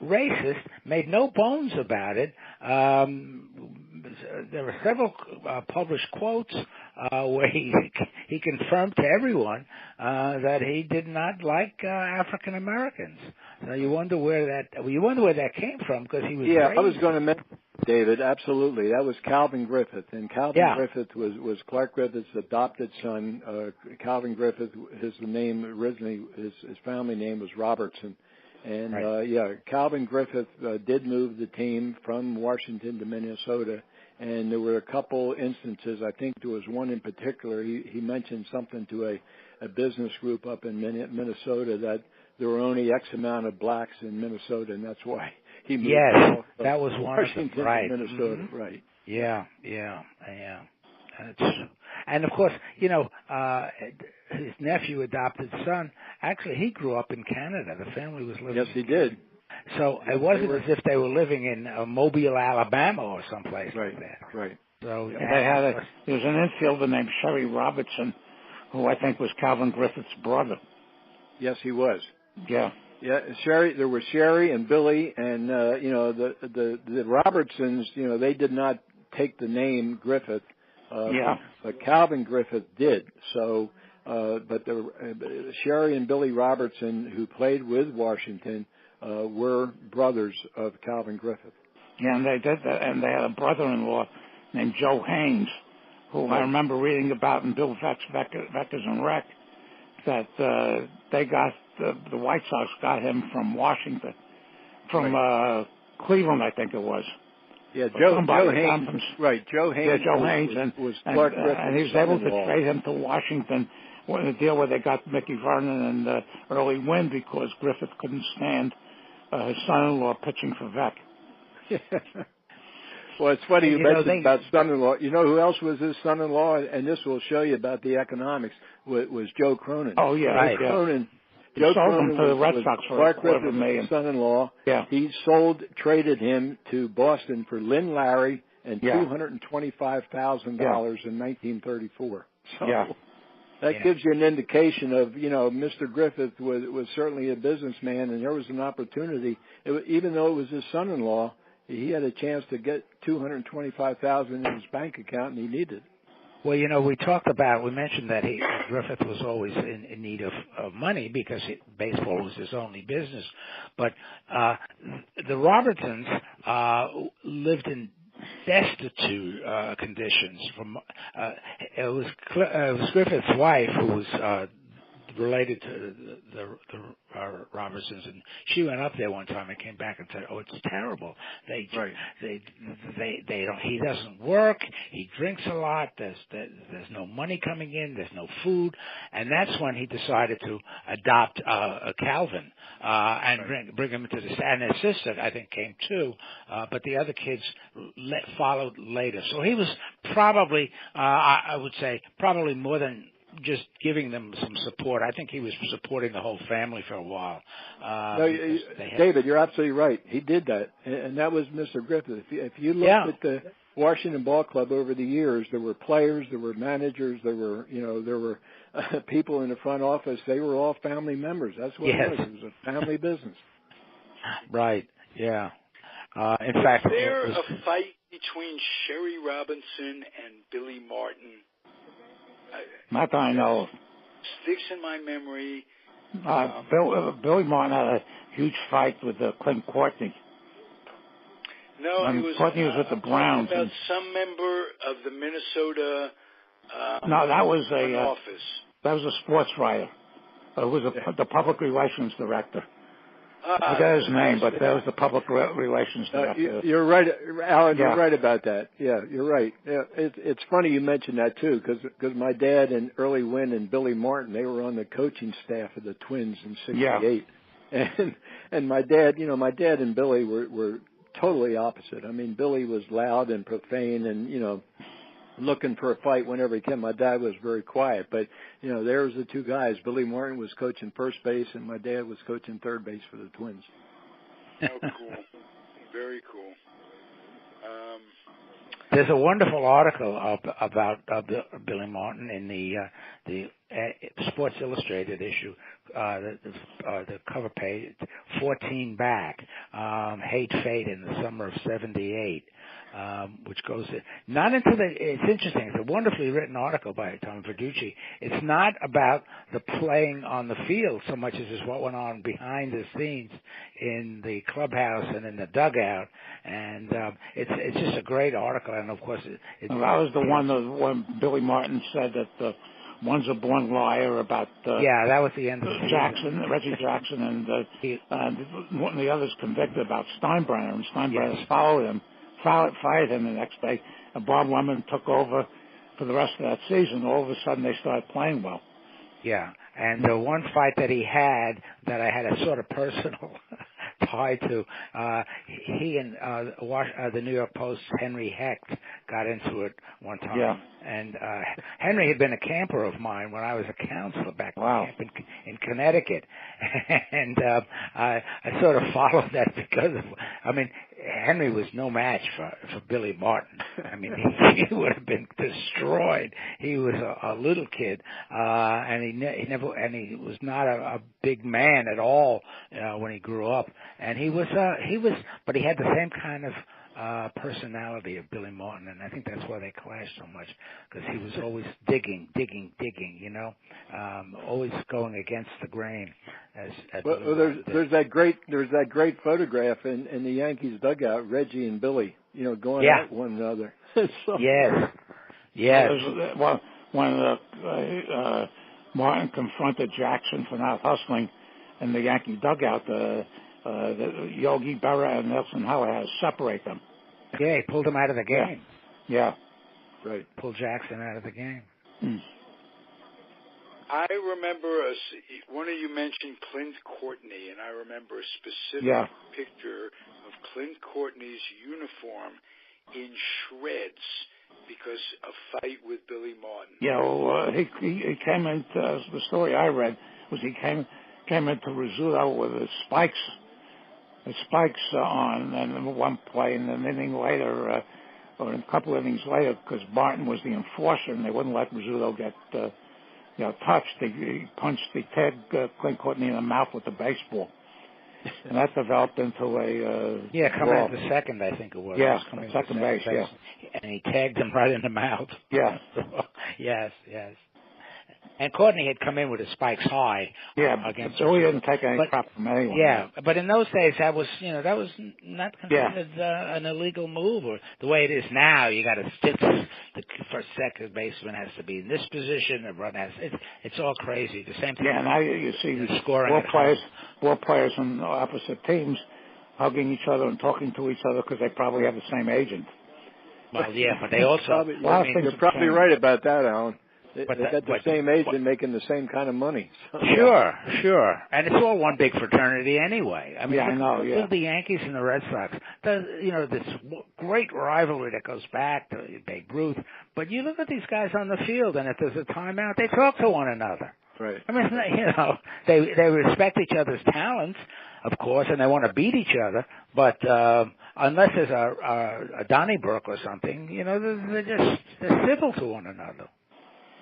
racist, made no bones about it. There were several published quotes where he confirmed to everyone that he did not like African Americans. Now you wonder where that came from, because he was I was going to mention, David, absolutely. That was Calvin Griffith, and Calvin Griffith was Clark Griffith's adopted son. Calvin Griffith, his name originally, his family name was Robertson. And, Calvin Griffith did move the team from Washington to Minnesota, and there were a couple instances. I think there was one in particular. He mentioned something to a business group up in Minnesota, that there were only X amount of blacks in Minnesota, and that's why he moved that was one Washington of them, right. to Minnesota, mm-hmm. Right. Yeah. And of course, his nephew adopted son Actually, he grew up in Canada. The family was living. Yes, he did. So it wasn't as if they were living in Mobile, Alabama, or someplace like that. Right. So there was an infielder named Sherry Robertson, who I think was Calvin Griffith's brother. Yes, he was. Yeah. Yeah, Sherry. There was Sherry and Billy, and the Robertsons. They did not take the name Griffith. But Calvin Griffith did. So, but Sherry and Billy Robertson, who played with Washington, were brothers of Calvin Griffith. Yeah, and they did that, and they had a brother-in-law named Joe Haynes, who I remember reading about in Bill Veckers and Rec, that they got the White Sox got him from Washington, from Cleveland, I think it was. Yeah, Joe Haynes. Right, Joe Haynes. Yeah, Joe Haynes, and he was able to trade him to Washington in a deal where they got Mickey Vernon and Early Wynn because Griffith couldn't stand his son-in-law pitching for Veck. Well, it's funny you mentioned about son-in-law. You know who else was his son-in-law? And this will show you about the economics. Was Joe Cronin. Oh yeah, right. Joe Cronin to the Red Sox for Clark Griffith's son-in-law. Yeah. He traded him to Boston for Lynn Larry and $225,000 in 1934. So that gives you an indication of, Mr. Griffith was certainly a businessman, and there was an opportunity. Even though it was his son-in-law, he had a chance to get $225,000 in his bank account, and he needed it. Well, we mentioned that Griffith was always in need of money because baseball was his only business. But the Robertsons lived in destitute conditions. It was Griffith's wife who was related to the Robertsons, and she went up there one time and came back and said, "Oh, it's terrible. They don't. He doesn't work. He drinks a lot. There's no money coming in. There's no food." And that's when he decided to adopt Calvin and bring him into the. And his sister, I think, came too, but the other kids followed later. So he was probably, I would say, probably more than just giving them some support. I think he was supporting the whole family for a while. David, you're absolutely right. He did that, and that was Mr. Griffith. If you look at the Washington Ball Club over the years, there were players, there were managers, there were people in the front office. They were all family members. That's what it was. It was a family business. Right. Yeah. In fact, was there a fight between Sherry Robinson and Billy Martin? Not that I know of. Sticks in my memory. Billy Martin had a huge fight with Clint Courtney. No, he was. Courtney was with the Browns. About some member of the Minnesota. No, that was office. That was a sports writer. It was the public relations director. I forget his name, but that was the public relations director. You're right, Alan. You're right about that. Yeah, you're right. Yeah, it's funny you mentioned that too, because my dad and Early Wynn and Billy Martin, they were on the coaching staff of the Twins in '68, and my dad and Billy were totally opposite. I mean, Billy was loud and profane, and looking for a fight whenever he came. My dad was very quiet, but there was the two guys. Billy Martin was coaching first base, and my dad was coaching third base for the Twins. Oh, cool! Very cool. There's a wonderful article about Billy Martin in the Sports Illustrated issue, the cover page, 14 back, Hate Fate in the summer of '78. Which goes not into it's interesting. It's a wonderfully written article by Tom Verducci. It's not about the playing on the field so much as it's what went on behind the scenes in the clubhouse and in the dugout. And it's just a great article. And of course, that was the one when Billy Martin said that one's a born liar about that was the end of Reggie Jackson, and one of the others convicted about Steinbrenner, and Steinbrenner fired him the next day, and Bob Lemon took over for the rest of that season. All of a sudden, they started playing well. Yeah, and the one fight that he had, that I had a sort of personal tied to. He and the New York Post's Henry Hecht got into it one time. Yeah. And Henry had been a camper of mine when I was a counselor back in Connecticut. And I sort of followed that because Henry was no match for Billy Martin. I mean, he would have been destroyed. He was a little kid, and he was not a big man at all when he grew up. And but he had the same kind of personality of Billy Martin, and I think that's why they clashed so much, because he was always digging, always going against the grain. There's that great photograph in the Yankees dugout, Reggie and Billy, going at one another. Yes. Well, when Martin confronted Jackson for not hustling in the Yankee dugout, Yogi Berra and Nelson Howard had to separate them. Yeah, he pulled him out of the game. Yeah. Right. Pulled Jackson out of the game. I remember one of you mentioned Clint Courtney, and I remember a specific picture of Clint Courtney's uniform in shreds because of a fight with Billy Martin. Yeah, well, he came into the story I read was he came into Rizzuto with his spikes on, and one play, and an inning later, or a couple innings later, because Martin was the enforcer, and they wouldn't let Rizzuto get touched. He punched Clint Courtney in the mouth with the baseball, and that developed into a coming at the second, I think it was. Yeah, coming second base. Yeah, and he tagged him right in the mouth. Yeah. Yes. And Courtney had come in with his spikes high. Against so he didn't take any crap from anyone. Yeah, but in those days that was not considered an illegal move, or the way it is now. You got to stick the first, second baseman has to be in this position. The run it's all crazy. The same thing. Yeah, now you see scoring ball players on opposite teams hugging each other and talking to each other because they probably have the same agent. Well, yeah, but they also. You're probably right about that, Alan. They got the same agent making the same kind of money. So. Sure. And it's all one big fraternity anyway. I mean, I know. Look, the Yankees and the Red Sox. This great rivalry that goes back to Babe Ruth. But you look at these guys on the field, and if there's a timeout, they talk to one another. Right. I mean, they respect each other's talents, of course, and they want to beat each other. But unless there's a Donnybrook or something, they're civil to one another.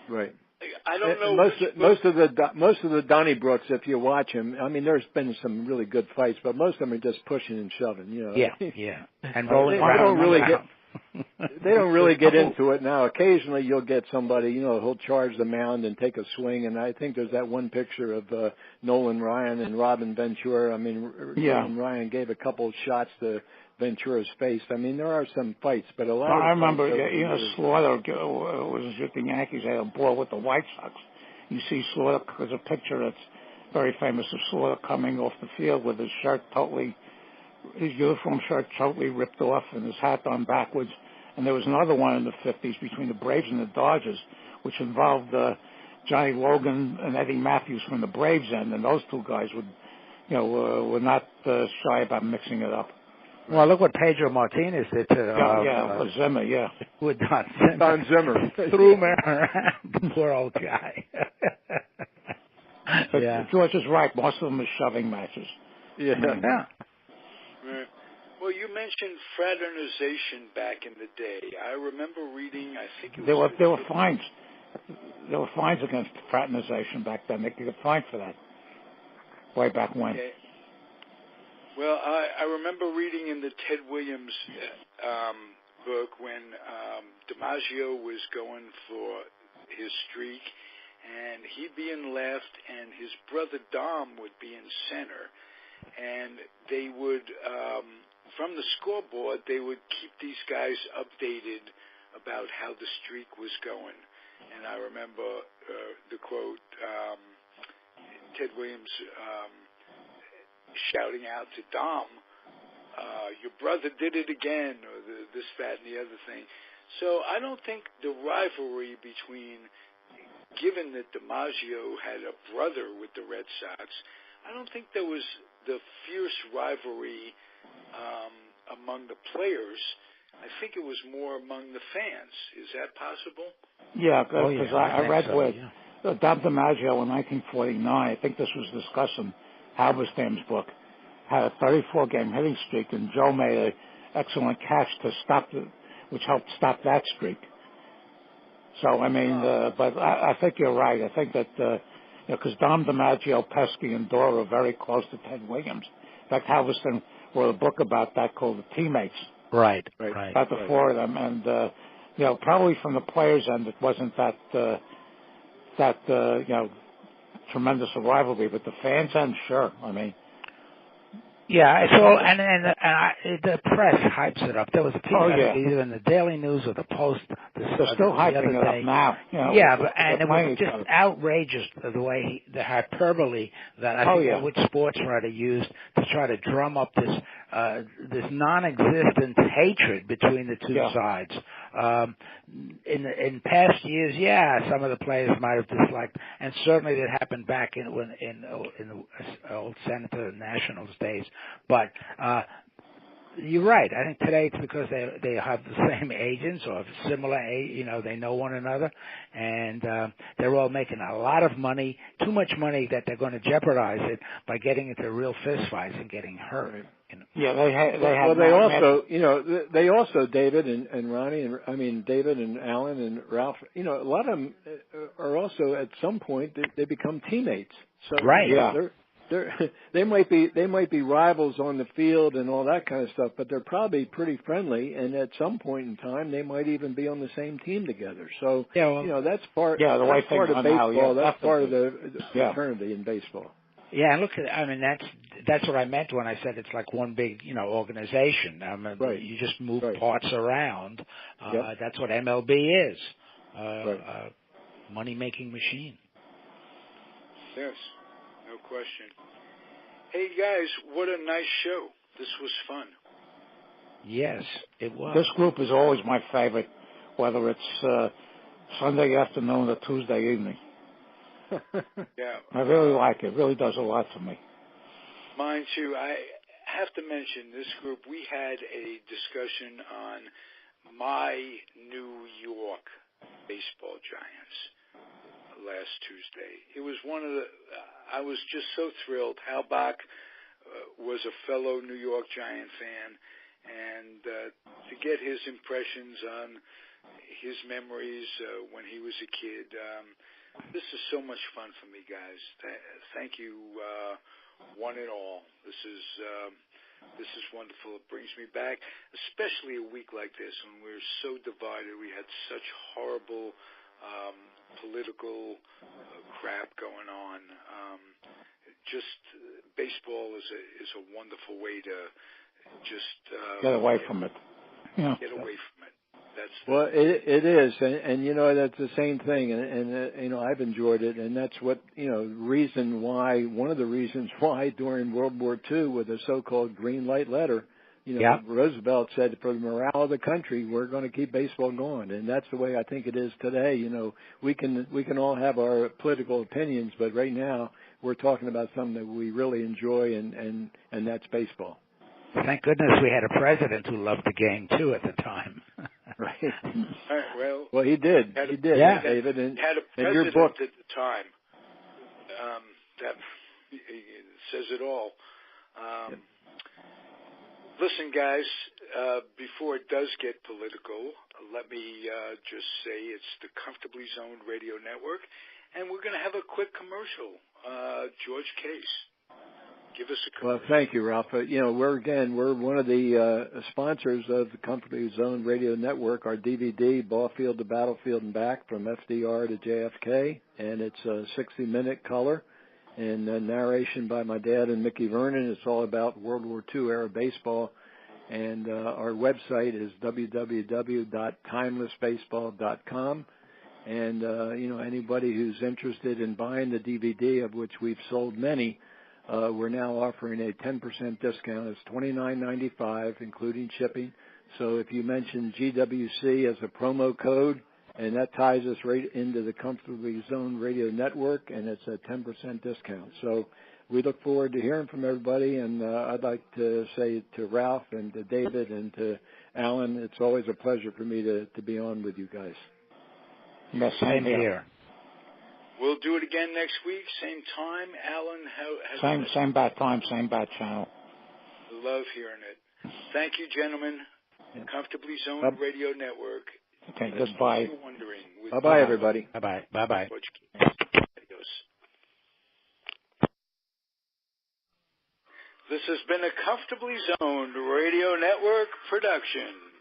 Right. I don't know. Most of the Donnybrooks, if you watch them, I mean, there's been some really good fights, but most of them are just pushing and shoving. Yeah. And rolling they don't really get into it now. Occasionally, you'll get somebody, who'll charge the mound and take a swing. And I think there's that one picture of Nolan Ryan and Robin Ventura. I mean, Nolan Ryan gave a couple of shots to Ventura's face. I mean, there are some fights, but a lot of I remember, Slaughter was with the Yankees. They had a ball with the White Sox. You see Slaughter, there's a picture that's very famous of Slaughter coming off the field with his uniform shirt totally ripped off and his hat on backwards. And there was another one in the 50s between the Braves and the Dodgers, which involved Johnny Logan and Eddie Matthews from the Braves end, and those two guys were not shy about mixing it up. Well, look what Pedro Martinez did to Zimmer, with Don Zimmer. Threw him around. Poor old guy. But George is right. Most of them are shoving matches. Yeah. Right. Well, you mentioned fraternization back in the day. I remember reading, I think it was... There were fines. There were fines against fraternization back then. They could get fined for that way back when. Okay. Well, I remember reading in the Ted Williams book when DiMaggio was going for his streak, and he'd be in left, and his brother Dom would be in center. And they would, from the scoreboard, they would keep these guys updated about how the streak was going. And I remember the quote, Ted Williams shouting out to Dom, your brother did it again, or this, that, and the other thing. So I don't think the rivalry between, given that DiMaggio had a brother with the Red Sox, I don't think there was the fierce rivalry among the players. I think it was more among the fans. Is that possible? Yeah, because I read so, with Dom DiMaggio in 1949, I think this was discussed in Halberstam's book, had a 34-game hitting streak, and Joe made an excellent catch to stop which helped stop that streak. So, I mean, but I think you're right. I think that, because Dom DiMaggio, Pesky, and Dora are very close to Ted Williams. In fact, Halberstam wrote a book about that called The Teammates. Right. About the four of them. And, probably from the players' end, it wasn't that tremendous a rivalry, but the fans' end, sure. I mean, yeah, it's all, and the press hypes it up. There was a piece either in the Daily News or the Post. They're still hyping it up now. Yeah, and it was just outrageous the hyperbole that I think which sports writer used to try to drum up this non-existent hatred between the two sides. In past years, some of the players might have disliked, and certainly that happened back in the old Senator Nationals days. But you're right. I think today it's because they have the same agents or similar, they know one another, and they're all making a lot of money, too much money that they're going to jeopardize it by getting into real fistfights and getting hurt. Yeah, they also David and Ronnie, and David and Alan and Ralph. A lot of them are also at some point they become teammates. So they might be rivals on the field and all that kind of stuff, but they're probably pretty friendly. And at some point in time, they might even be on the same team together. So that's part. Yeah, the way part of baseball. That's part of the fraternity in baseball. Yeah, and look at, that's what I meant when I said it's like one big, organization. You just move parts around. That's what MLB is. Money-making machine. Yes, no question. Hey, guys, what a nice show. This was fun. Yes, it was. This group is always my favorite, whether it's Sunday afternoon or Tuesday evening. Yeah, I really like it. It really does a lot for me. Mine too. I have to mention this group. We had a discussion on my New York baseball Giants last Tuesday. It was one of the. I was just so thrilled. Hal Bach was a fellow New York Giant fan, and to get his impressions on his memories when he was a kid. This is so much fun for me, guys. Thank you, one and all. This is wonderful. It brings me back, especially a week like this when we're so divided. We had such horrible political crap going on. Baseball is a wonderful way to just get away from it. Get away from it. It is, and that's the same thing, and I've enjoyed it, and that's what one of the reasons why during World War II with the so-called green light letter, Roosevelt said for the morale of the country we're going to keep baseball going, and that's the way I think it is today. We can all have our political opinions, but right now we're talking about something that we really enjoy, and that's baseball. Thank goodness we had a president who loved the game too at the time. Right. Well, he did. He did, David. And had a president your book at the time. That says it all. Listen, guys, before it does get political, let me just say it's the Comfortably Zoned Radio Network, and we're going to have a quick commercial. George Case. Give us a commercial. Well, thank you, Ralph. We're one of the sponsors of the Comfortably Zoned Radio Network. Our DVD, Ballfield to Battlefield and Back, from FDR to JFK, and it's a 60-minute color and narration by my dad and Mickey Vernon. It's all about World War II era baseball, and our website is www.timelessbaseball.com. And anybody who's interested in buying the DVD, of which we've sold many. We're now offering a 10% discount. It's $29.95, including shipping. So if you mention GWC as a promo code, and that ties us right into the Comfortably Zoned Radio Network, and it's a 10% discount. So we look forward to hearing from everybody, and I'd like to say to Ralph and to David and to Alan, it's always a pleasure for me to be on with you guys. Yes, same here. We'll do it again next week, same time. Alan, same bad time, same bad channel. Love hearing it. Thank you, gentlemen. Yeah. Comfortably Zoned Radio Network. Okay, goodbye. Bye-bye, everybody. Bye-bye. Bye-bye. This has been a Comfortably Zoned Radio Network production.